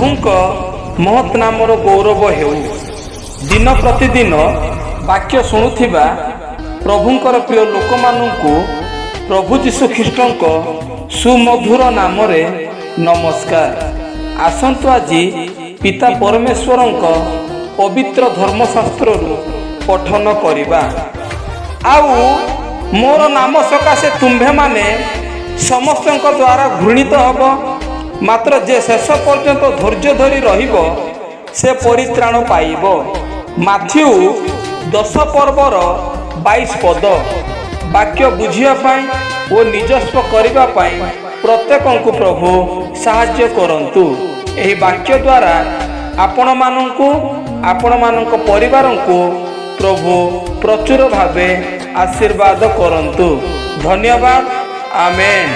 प्रभुंक महत् नामर गौरव हेउ। दिन प्रतिदिन वाक्य शुणुथिबा प्रभुंकर प्रिय लोक मानू प्रभु जीशु ख्रीष्टंक सुमधुर नाम रे नमस्कार। आसंतु आजी पिता परमेश्वरंक पवित्र धर्मशास्त्र पठन करिबा। आउ मोर नाम सकाशे तुम्भे माने समस्त द्वारा घृणित हब, मात्र जे शेष पर्यंत धैर्य धरी रहिबो से परित्राण पाइब। माथ्यू 10 पर्वर 22 पद। वाक्य बुझिया पाई ओ निजस्व करिबा पाई प्रत्येक प्रभु साहाय्य करंतु। एही वाक्य द्वारा आपण मानक परिवार को प्रभु प्रचुर भावे आशीर्वाद करंतु। धन्यवाद। आमेन।